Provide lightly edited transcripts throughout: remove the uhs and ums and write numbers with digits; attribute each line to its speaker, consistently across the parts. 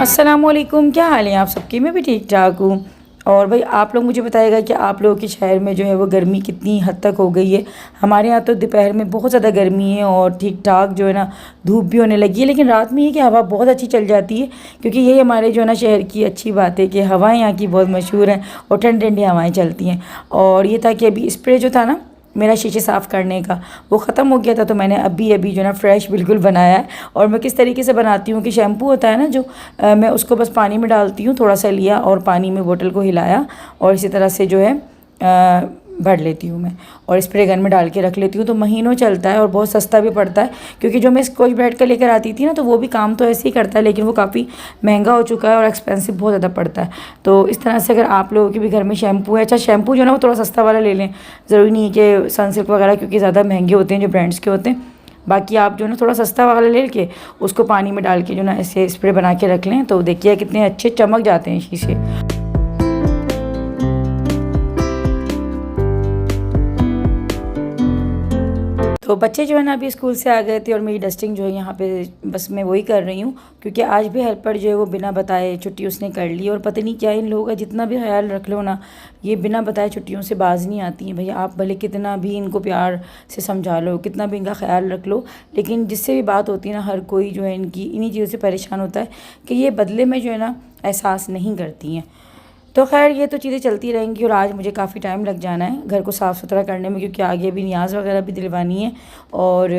Speaker 1: अस्सलामुअलैकुम, क्या हाल है आप सबके। मैं भी ठीक ठाक हूँ। और भाई आप लोग मुझे बताइएगा कि आप लोगों के शहर में जो है वो गर्मी कितनी हद तक हो गई है। हमारे यहाँ तो दोपहर में बहुत ज़्यादा गर्मी है और ठीक ठाक जो है ना धूप भी होने लगी है, लेकिन रात में ये कि हवा बहुत अच्छी चल जाती है, क्योंकि यही हमारे जो है ना शहर की अच्छी बात है कि हवाएँ यहाँ की बहुत मशहूर हैं और ठंडी ठंडी हवाएँ चलती हैं। और ये था कि अभी स्प्रे जो था ना मेरा शीशे साफ़ करने का, वो ख़त्म हो गया था, तो मैंने अभी अभी जो है ना फ्रेश बिल्कुल बनाया है। और मैं किस तरीके से बनाती हूँ कि शैम्पू होता है ना जो मैं उसको बस पानी में डालती हूँ, थोड़ा सा लिया और पानी में बोतल को हिलाया और इसी तरह से जो है भर लेती हूँ मैं और स्प्रे गन में डाल के रख लेती हूँ, तो महीनों चलता है और बहुत सस्ता भी पड़ता है। क्योंकि जो मैं स्कॉच ब्राइट का लेकर आती थी ना तो वो भी काम तो ऐसे ही करता है, लेकिन वो काफ़ी महंगा हो चुका है और एक्सपेंसिव बहुत ज़्यादा पड़ता है। तो इस तरह से अगर आप लोगों के भी घर में शैम्पू है, अच्छा शैम्पू जो है ना वो थोड़ा सस्ता वाला ले लें, ज़रूरी नहीं है कि सनसिल्क वगैरह, क्योंकि ज़्यादा महंगे होते हैं जो ब्रांड्स के होते हैं। बाकी आप जो है ना थोड़ा सस्ता वाला ले के उसको पानी में डाल के जो ना ऐसे स्प्रे बना के रख लें, तो देखिए कितने अच्छे चमक जाते हैं शीशे। तो बच्चे जो है ना अभी स्कूल से आ गए थे और मेरी डस्टिंग जो है यहाँ पे बस मैं वही कर रही हूँ, क्योंकि आज भी हेल्पर जो है वो बिना बताए छुट्टी उसने कर ली। और पता नहीं क्या इन लोगों का, जितना भी ख्याल रख लो ना, ये बिना बताए छुट्टियों से बाज नहीं आती हैं। भैया आप भले कितना भी इनको प्यार से समझा लो, कितना भी इनका ख्याल रख लो, लेकिन जिससे भी बात होती है ना हर कोई जो है इनकी इन्हीं चीज़ों से परेशान होता है कि ये बदले में जो है ना एहसास नहीं करती हैं। तो खैर ये तो चीज़ें चलती रहेंगी और आज मुझे काफ़ी टाइम लग जाना है घर को साफ़ सुथरा करने में, क्योंकि आगे भी न्याज़ वगैरह भी दिलवानी है। और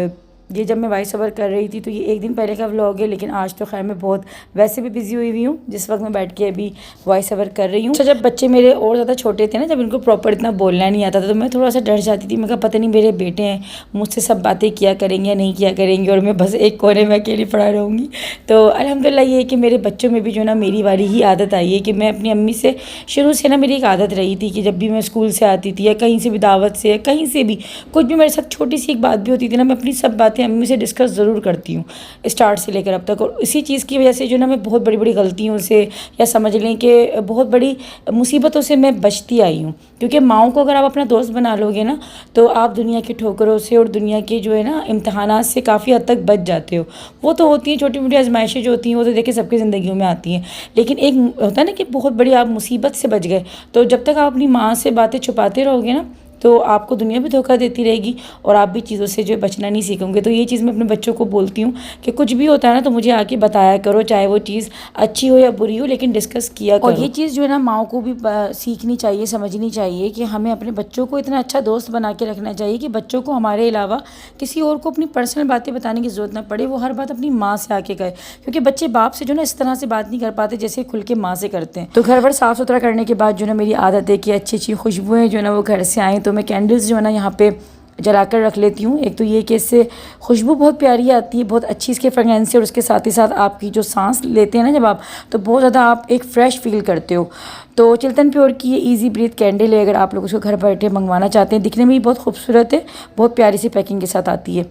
Speaker 1: ये जब मैं वॉइस ओवर कर रही थी तो ये एक दिन पहले का व्लॉग है, लेकिन आज तो खैर मैं बहुत वैसे भी बिज़ी हुई हूँ जिस वक्त मैं बैठ के अभी वॉइस ओवर कर रही हूँ। अच्छा, जब बच्चे मेरे और ज़्यादा छोटे थे ना, जब इनको प्रॉपर इतना बोलना नहीं आता था, तो मैं थोड़ा सा डर जाती थी। मैं कहा पता नहीं मेरे बेटे हैं, मुझसे सब बातें किया करेंगे या नहीं किया करेंगे और मैं बस एक कोने में अकेली पड़ा रहूँगी। तो अल्हम्दुलिल्लाह ये है कि मेरे बच्चों में भी जो है ना मेरी वाली ही आदत आई है कि मैं अपनी अम्मी से शुरू से ना मेरी एक आदत रही थी कि जब भी मैं स्कूल से आती थी या कहीं से भी दावत से या कहीं से भी कुछ भी मेरे साथ छोटी सी एक बात भी होती थी ना, मैं अपनी सब बातें अम्मी से डिस्कस ज़रूर करती हूँ स्टार्ट से लेकर अब तक। और इसी चीज़ की वजह से जो ना मैं बहुत बड़ी बड़ी गलतियों से या समझ लें कि बहुत बड़ी मुसीबतों से मैं बचती आई हूँ। क्योंकि माओं को अगर आप अपना दोस्त बना लोगे ना तो आप दुनिया की ठोकरों से और दुनिया के जो है ना इम्तहानात से काफ़ी हद तक बच जाते हो। वो तो होती हैं छोटी मोटी आजमाइशें जो होती हैं, वो तो देखिए सबकी ज़िंदगियों में आती हैं, लेकिन एक होता है ना कि बहुत बड़ी आप मुसीबत से बच गए। तो जब तक आप अपनी माँ से बातें छुपाते रहोगे ना तो आपको दुनिया भी धोखा देती रहेगी और आप भी चीज़ों से जो है बचना नहीं सीखोगे। तो ये चीज़ मैं अपने बच्चों को बोलती हूँ कि कुछ भी होता है ना तो मुझे आके बताया करो, चाहे वो चीज़ अच्छी हो या बुरी हो, लेकिन डिस्कस किया करो। और ये चीज़ जो है ना माओं को भी सीखनी चाहिए, समझनी चाहिए कि हमें अपने बच्चों को इतना अच्छा दोस्त बना के रखना चाहिए कि बच्चों को हमारे अलावा किसी और को अपनी पर्सनल बातें बताने की ज़रूरत ना पड़े, वो हर बात अपनी माँ से आके कहे। क्योंकि बच्चे बाप से जो ना इस तरह से बात नहीं कर पाते जैसे खुल के माँ से करते हैं। तो घर वर साफ़ सुथरा करने के बाद जो ना मेरी आदत है कि अच्छी अच्छी खुशबुएँ जो है ना वो घर से आएँ, तो मैं कैंडल्स जो है ना यहाँ पे जला कर रख लेती हूँ। एक तो ये कि इससे खुशबू बहुत प्यारी आती है, बहुत अच्छी इसके फ्रेगनेंस है, और उसके साथ ही साथ आपकी जो सांस लेते हैं ना जब आप, तो बहुत ज़्यादा आप एक फ़्रेश फील करते हो। तो चिल्तन प्योर की ये इजी ब्रीथ कैंडल है, अगर आप लोग उसको घर बैठे मंगवाना चाहते हैं, दिखने में भी बहुत खूबसूरत है, बहुत प्यारी सी पैकिंग के साथ आती है।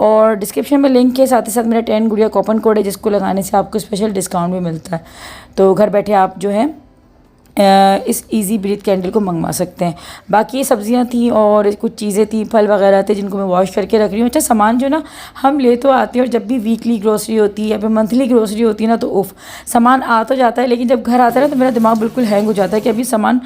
Speaker 1: और डिस्क्रिप्शन में लिंक के साथ ही साथ मेरा 10 गुड़िया कूपन कोड है जिसको लगाने से आपको स्पेशल डिस्काउंट भी मिलता है। तो घर बैठे आप जो है इस इजी ब्रीथ कैंडल को मंगवा सकते हैं। बाकी ये सब्जियां थी और कुछ चीज़ें थी, फल वगैरह थे जिनको मैं वॉश करके रख रही हूँ। अच्छा, सामान जो ना हम ले तो आते हैं और जब भी वीकली ग्रोसरी होती है या फिर मंथली ग्रोसरी होती है ना तो उफ सामान आ तो जाता है, लेकिन जब घर आता है ना तो मेरा दिमाग बिल्कुल हैंग हो जाता है कि अभी सामान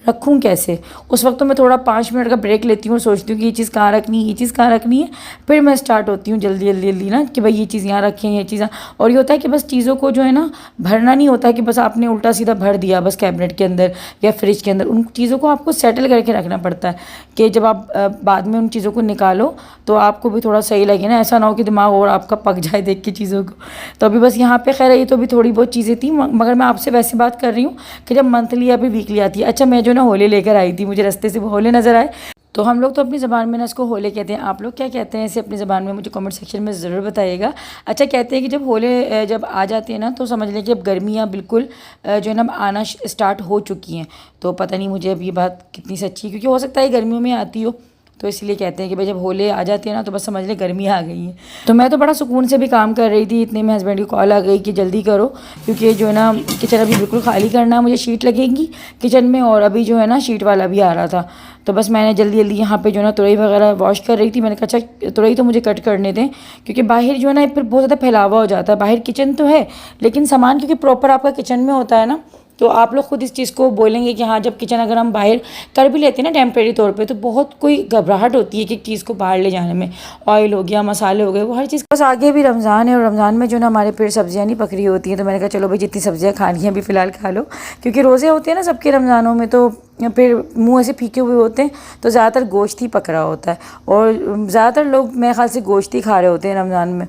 Speaker 1: रखूँ कैसे। उस वक्त तो मैं थोड़ा 5 मिनट का ब्रेक लेती हूँ और सोचती हूँ कि ये चीज़ कहाँ रखनी है, ये चीज़ कहाँ रखनी है, फिर मैं स्टार्ट होती हूँ जल्दी जल्दी जल्दी ना कि भाई ये चीज़ यहाँ रखें, ये चीज़। और ये होता है कि बस चीज़ों को जो है ना भरना नहीं होता है कि बस आपने उल्टा सीधा भर दिया बस कैबिनेट के अंदर या फ्रिज के अंदर। उन चीज़ों को आपको सेटल करके रखना पड़ता है कि जब आप बाद में उन चीज़ों को निकालो तो आपको भी थोड़ा सही लगे ना, ऐसा ना हो कि दिमाग और आपका पक जाए देख के चीज़ों को। तो अभी बस यहाँ पे खैर ये तो भी थोड़ी बहुत चीज़ें थी, मगर मैं आपसे वैसे बात कर रही हूँ कि जब मंथली या फिर वीकली आती है। अच्छा, मैं जो ना होले लेकर आई थी, मुझे रास्ते से वो होले नज़र आए, तो हम लोग तो अपनी ज़बान में ना इसको होले कहते हैं। आप लोग क्या कहते हैं इसे अपनी ज़बान में, मुझे कमेंट सेक्शन में ज़रूर बताइएगा। अच्छा, कहते हैं कि जब होले जब आ जाते हैं ना तो समझ लें कि अब गर्मियाँ बिल्कुल जो है ना आना स्टार्ट हो चुकी हैं। तो पता नहीं मुझे अब ये बात कितनी सच्ची है, क्योंकि हो सकता है गर्मियों में आती हो तो इसलिए कहते हैं कि भाई जब होले आ जाती है ना तो बस समझ ले गर्मी आ गई है। तो मैं तो बड़ा सुकून से भी काम कर रही थी, इतने में हस्बैंड की कॉल आ गई कि जल्दी करो क्योंकि जो है ना किचन अभी बिल्कुल खाली करना है, मुझे शीट लगेगी किचन में और अभी जो है ना शीट वाला भी आ रहा था। तो बस मैंने जल्दी जल्दी यहाँ पे जो है ना तुरई वगैरह वॉश कर रही थी। मैंने कहा अच्छा तुरई तो मुझे कट करने दें क्योंकि बाहर जो है ना फिर बहुत ज़्यादा फैलावा हो जाता है। बाहर किचन तो है लेकिन सामान क्योंकि प्रॉपर आपका किचन में होता है ना, तो आप लोग खुद इस चीज़ को बोलेंगे कि हाँ जब किचन अगर हम बाहर कर भी लेते हैं ना टेम्प्रेरी तौर पे तो बहुत कोई घबराहट होती है कि चीज़ को बाहर ले जाने में। ऑयल हो गया, मसाले हो गए, वो हर चीज़। बस आगे भी रमज़ान है और रमज़ान में जो ना हमारे पेड़ सब्जियाँ नहीं पकड़ी होती हैं, तो मैंने कहा चलो भाई जितनी सब्जियाँ खानी हैं अभी फ़िलहाल खा लो क्योंकि रोज़े होते हैं ना सबके रमज़ानों में, तो फिर मुँह ऐसे फीके हुए होते हैं तो ज़्यादातर गोश्त ही पक रहा होता है और ज़्यादातर लोग मेरे ख्याल से गोश्त ही खा रहे होते हैं रमज़ान में।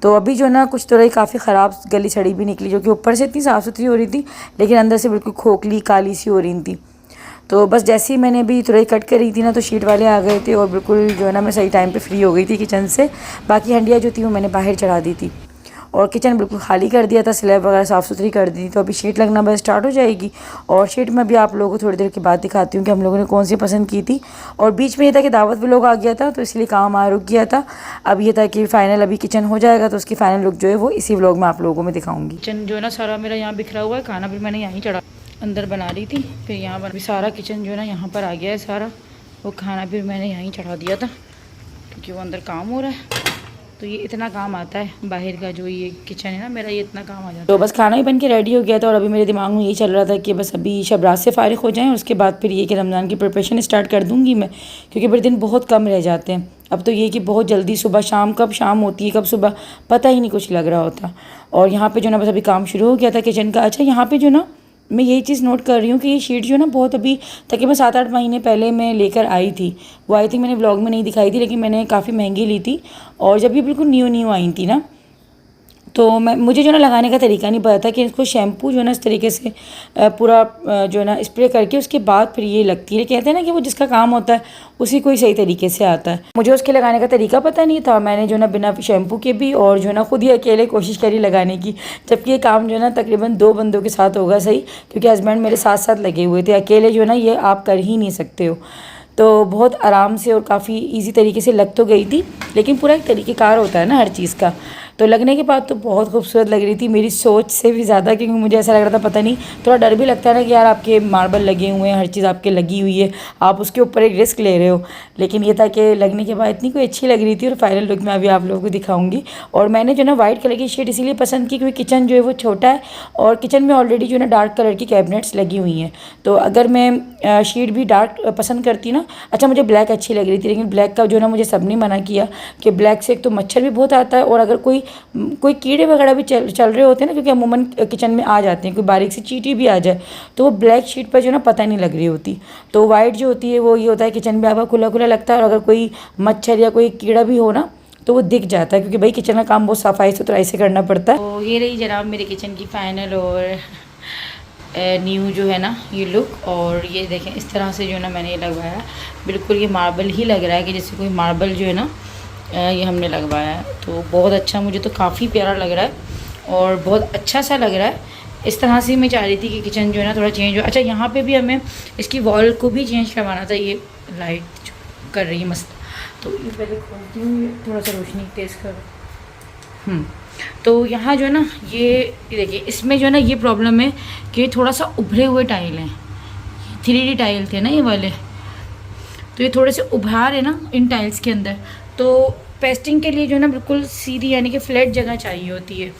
Speaker 1: तो अभी जो ना कुछ तुरई काफ़ी ख़राब गली सड़ी भी निकली जो कि ऊपर से इतनी साफ़ सुथरी हो रही थी लेकिन अंदर से बिल्कुल खोखली काली सी हो रही थी। तो बस जैसे ही मैंने अभी तुरई कट करी थी ना तो शीट वाले आ गए थे और बिल्कुल जो है ना मैं सही टाइम पे फ्री हो गई थी किचन से। बाकी हंडिया जो थी वो मैंने बाहर चढ़ा दी थी और किचन बिल्कुल खाली कर दिया था, स्लैब वगैरह साफ़ सुथरी कर दी थी। तो अभी शीट लगना बस स्टार्ट हो जाएगी और शीट में भी आप लोगों को थोड़ी देर के बाद दिखाती हूँ कि हम लोगों ने कौन सी पसंद की थी। और बीच में ये था कि दावत भी लोग आ गया था तो इसलिए काम रुक गया था। अब ये था कि फ़ाइनल अभी किचन हो जाएगा तो उसकी फ़ाइनल लुक जो है वो इसी व्लॉग में आप लोगों को मैं दिखाऊँगी। किचन जो है ना सारा मेरा यहाँ बिखरा हुआ है, खाना भी मैंने यहीं चढ़ा अंदर बना रही थी, फिर यहाँ पर भी सारा किचन जो है ना यहाँ पर आ गया है सारा, वो खाना फिर मैंने यहीं चढ़ा दिया था क्योंकि वो अंदर काम हो रहा है। तो ये इतना काम आता है बाहर का, जो ये किचन है ना मेरा, ये इतना काम आ जाता है। तो बस खाना ही बन के रेडी हो गया था और अभी मेरे दिमाग में यही चल रहा था कि बस अभी शबरात से फ़ारिग हो जाएं, उसके बाद फिर ये कि रमज़ान की प्रिपरेशन स्टार्ट कर दूँगी मैं क्योंकि मेरे दिन बहुत कम रह जाते हैं। अब तो ये कि बहुत जल्दी सुबह शाम, कब शाम होती है कब सुबह पता ही नहीं कुछ लग रहा होता। और यहाँ पर जो ना बस अभी काम शुरू हो गया था किचन का। अच्छा यहाँ पर जो ना मैं यही चीज़ नोट कर रही हूँ कि ये शीट जो है ना बहुत अभी तकरीबन 7-8 महीने पहले मैं लेकर आई थी। वो आई थी मैंने व्लॉग में नहीं दिखाई थी लेकिन मैंने काफ़ी महंगी ली थी और जब ये बिल्कुल न्यू आई थी ना तो मुझे जो ना लगाने का तरीका नहीं पता था कि इसको शैम्पू जो है ना इस तरीके से पूरा जो है ना स्प्रे करके उसके बाद फिर ये लगती है। कहते हैं ना कि वो जिसका काम होता है उसी को ही सही तरीके से आता है। मुझे उसके लगाने का तरीका पता नहीं था। मैंने जो ना बिना शैम्पू के भी और जो है ना खुद ही अकेले कोशिश करी लगाने की, जबकि ये काम जो है ना तकरीबन 2 बंदों के साथ होगा सही, क्योंकि हस्बैंड मेरे साथ साथ लगे हुए थे। अकेले जो है ना ये आप कर ही नहीं सकते हो। तो बहुत आराम से और काफ़ी इजी तरीके से लग तो गई थी, लेकिन पूरा एक तरीक़ेकार होता है ना हर चीज़ का। तो लगने के बाद तो बहुत खूबसूरत लग रही थी, मेरी सोच से भी ज़्यादा, क्योंकि मुझे ऐसा लग रहा था पता नहीं, थोड़ा डर भी लगता है ना कि यार आपके मार्बल लगे हुए हैं, हर चीज़ आपके लगी हुई है, आप उसके ऊपर एक रिस्क ले रहे हो। लेकिन ये था कि लगने के बाद इतनी कोई अच्छी लग रही थी और फाइनल लुक मैं अभी आप लोगों को दिखाऊंगी। और मैंने जो ना वाइट कलर की शेड इसीलिए पसंद की क्योंकि किचन जो है वो छोटा है और किचन में ऑलरेडी जो है ना डार्क कलर की कैबिनेट्स लगी हुई हैं। तो अगर मैं शेड भी डार्क पसंद करती ना, अच्छा मुझे ब्लैक अच्छी लग रही थी, लेकिन ब्लैक का जो ना मुझे सबने मना किया कि ब्लैक से एक तो मच्छर भी बहुत आता है और अगर कोई कीड़े वगैरह भी चल रहे होते हैं ना, क्योंकि अमूमन किचन में आ जाते हैं, कोई बारीक सी चींटी भी आ जाए तो वो ब्लैक शीट पर जो ना पता नहीं लग रही होती। तो वाइट जो होती है वो ये होता है किचन में आपका खुला खुला लगता है और अगर कोई मच्छर या कोई कीड़ा भी हो ना तो वो दिख जाता है, क्योंकि भाई किचन का काम बहुत सफाई सुथराई से करना पड़ता है। तो ये रही जनाब मेरे किचन की फाइनल और न्यू जो है ना ये लुक। और ये देखें इस तरह से जो ना मैंने ये लगवाया, बिल्कुल ये मार्बल ही लग रहा है कि जैसे कोई मार्बल जो है ना ये हमने लगवाया है। तो बहुत अच्छा, मुझे तो काफ़ी प्यारा लग रहा है और बहुत अच्छा सा लग रहा है। इस तरह से मैं चाह रही थी कि किचन जो है ना थोड़ा चेंज हो। अच्छा यहाँ पे भी हमें इसकी वॉल को भी चेंज करवाना था, ये लाइट कर रही है मस्त। तो ये पहले खोलती हूँ, थोड़ा सा रोशनी तेज़ करो। तो यहाँ जो है ना ये देखिए इसमें जो है ना ये प्रॉब्लम है कि थोड़ा सा उभरे हुए टाइल हैं, 3D टाइल थे ना ये वाले, तो ये थोड़े से उभार है ना इन टाइल्स के अंदर। तो पेस्टिंग के लिए जो है ना बिल्कुल सीधी यानी कि फ्लैट जगह चाहिए होती है,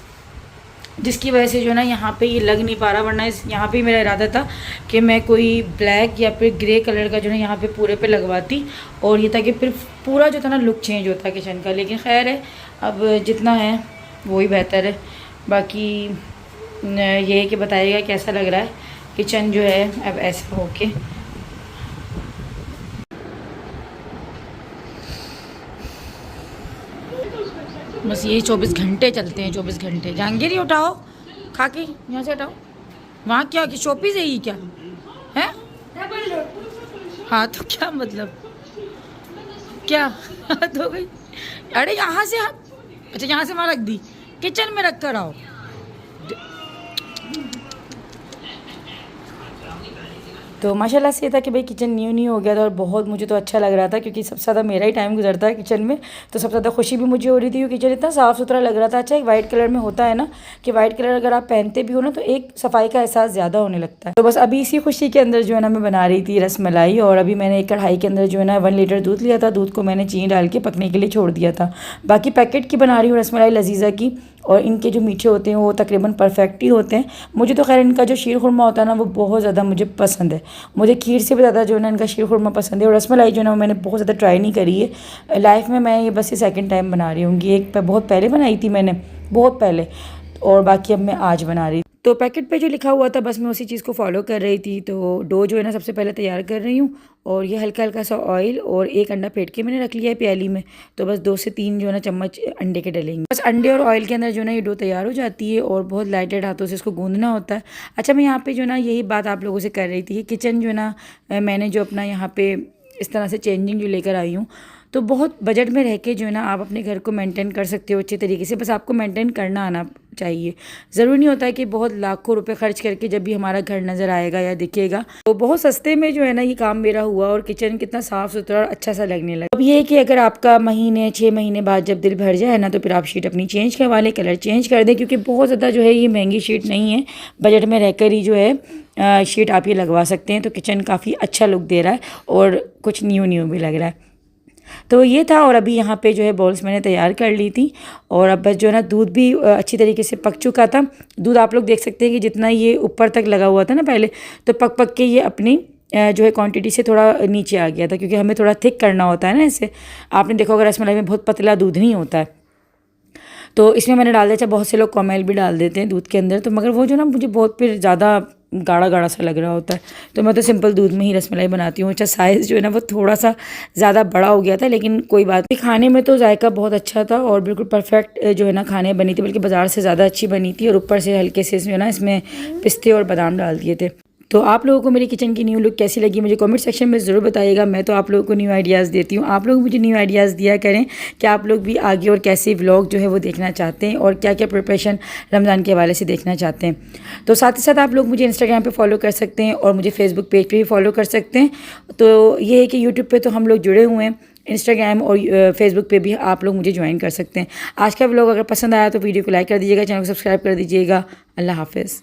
Speaker 1: जिसकी वजह से जो है ना यहाँ पे ये लग नहीं पा रहा। वरना यहाँ पे मेरा इरादा था कि मैं कोई ब्लैक या फिर ग्रे कलर का जो है यहाँ पे पूरे पे लगवाती और ये था कि फिर पूरा जो था ना लुक चेंज होता किचन का। लेकिन खैर है, अब जितना है वही बेहतर है। बाकी ये है कि बताइएगा कैसा लग रहा है किचन जो है अब ऐसा होके। बस यही 24 घंटे चलते हैं, 24 घंटे। जहांगीर ही उठाओ, खा के यहाँ से हटाओ। वहाँ क्या कि शोपीस है ये क्या है? हाँ तो क्या मतलब, क्या हाथ हो गई? अरे यहाँ से आप, अच्छा यहाँ से वहाँ रख दी, किचन में रख कर आओ। तो माशाल्लाह से ये था कि भाई किचन न्यू हो गया था और बहुत मुझे तो अच्छा लग रहा था, क्योंकि सबसे ज़्यादा मेरा ही टाइम गुजरता है किचन में, तो सबसे ज़्यादा खुशी भी मुझे हो रही थी क्योंकि किचन इतना साफ़ सुथरा लग रहा था। अच्छा, एक वाइट कलर में होता है ना कि वाइट कलर अगर आप पहनते भी हो ना तो एक सफाई का एहसास ज़्यादा होने लगता है। तो बस अभी इसी खुशी के अंदर जो है ना मैं बना रही थी रसमलाई, और अभी मैंने एक कढ़ाई के अंदर जो है ना 1 लीटर दूध लिया था। दूध को मैंने चीनी डाल के पकने के लिए छोड़ दिया था। बाकी पैकेट की बना रही हूँ रसमलाई लजीज़ा की, और इनके जो मीठे होते हैं वो तकरीबन परफेक्ट ही होते हैं। मुझे तो खैर इनका जो शीर खुरमा होता है ना वो बहुत ज़्यादा मुझे पसंद है। मुझे खीर से भी ज़्यादा जो है ना इनका शीर खुरमा पसंद है। और रसमलाई जो है ना मैंने बहुत ज़्यादा ट्राई नहीं करी है लाइफ में, मैं ये बस ये सेकंड टाइम बना रही हूँ। एक बहुत पहले बनाई थी मैंने, बहुत पहले, और बाकी अब मैं आज बना रही। तो पैकेट पे जो लिखा हुआ था बस मैं उसी चीज़ को फॉलो कर रही थी। तो डो जो है ना सबसे पहले तैयार कर रही हूँ, और ये हल्का हल्का सा ऑयल और एक अंडा फेंट के मैंने रख लिया है प्याली में। तो बस 2 से 3 जो है ना चम्मच अंडे के डलेंगे। बस अंडे और ऑयल के अंदर जो है ना ये डो तैयार हो जाती है, और बहुत लाइटेड हाथों से इसको गूंदना होता है। अच्छा, मैं यहाँ पे जो है ना यही बात आप लोगों से कर रही थी कि किचन जो है ना मैंने जो अपना यहाँ पे इस तरह से चेंजिंग जो लेकर आई हूँ, तो बहुत बजट में रह के जो है ना आप अपने घर को मेंटेन कर सकते हो अच्छे तरीके से। बस आपको मेंटेन करना आना चाहिए। ज़रूरी नहीं होता है कि बहुत लाखों रुपए खर्च करके जब भी हमारा घर नज़र आएगा या दिखेगा, तो बहुत सस्ते में जो है ना ये काम मेरा हुआ, और किचन कितना साफ़ सुथरा और अच्छा सा लगने लगा। अब ये है कि अगर आपका 6 महीने बाद जब दिल भर जाए ना तो फिर आप शीट अपनी चेंज करवा लें, कलर चेंज कर दें, क्योंकि बहुत ज़्यादा जो है ये महंगी शीट नहीं है। बजट में रहकर ही जो है शीट आप ये लगवा सकते हैं। तो किचन काफ़ी अच्छा लुक दे रहा है और कुछ न्यू भी लग रहा है। तो ये था, और अभी यहाँ पे जो है बॉल्स मैंने तैयार कर ली थी, और अब बस जो है ना दूध भी अच्छी तरीके से पक चुका था। दूध आप लोग देख सकते हैं कि जितना ये ऊपर तक लगा हुआ था ना पहले, तो पक के ये अपनी जो है क्वांटिटी से थोड़ा नीचे आ गया था, क्योंकि हमें थोड़ा थिक करना होता है ना इससे। आपने देखा होगा रसमलाई में बहुत पतला दूध नहीं होता है, तो इसमें मैंने डाल दिया। अच्छा, बहुत से लोग कॉमेल भी डाल देते हैं दूध के अंदर, तो मगर वो जो ना मुझे बहुत फिर ज़्यादा गाढ़ा गाढ़ा सा लग रहा होता है, तो मैं तो सिंपल दूध में ही रसमलाई बनाती हूँ। अच्छा, साइज़ जो है ना वो थोड़ा सा ज़्यादा बड़ा हो गया था, लेकिन कोई बात नहीं। खाने में तो जायका बहुत अच्छा था और बिल्कुल परफेक्ट जो है ना खाने बनी थी, बल्कि बाज़ार से ज़्यादा अच्छी बनी थी। और ऊपर से हल्के से जो है ना इसमें पिस्ते और बादाम डाल दिए थे। तो आप लोगों को मेरी किचन की न्यू लुक कैसी लगी मुझे कमेंट सेक्शन में ज़रूर बताइएगा। मैं तो आप लोगों को न्यू आइडियाज़ देती हूँ, आप लोग मुझे न्यू आइडियाज़ दिया करें कि आप लोग भी आगे और कैसे व्लॉग जो है वो देखना चाहते हैं, और क्या क्या प्रिपरेशन रमज़ान के हवाले से देखना चाहते हैं। तो साथ ही साथ आप लोग मुझे इंस्टाग्राम पे फॉलो कर सकते हैं, और मुझे फेसबुक पेज पे भी फॉलो कर सकते हैं। तो ये है कि यूट्यूब पे तो हम लोग जुड़े हुए हैं, इंस्टाग्राम और फेसबुक पे भी आप लोग मुझे ज्वाइन कर सकते हैं। आज का व्लॉग अगर पसंद आया तो वीडियो को लाइक कर दीजिएगा, चैनल को सब्सक्राइब कर दीजिएगा। अल्लाह हाफ़िज़।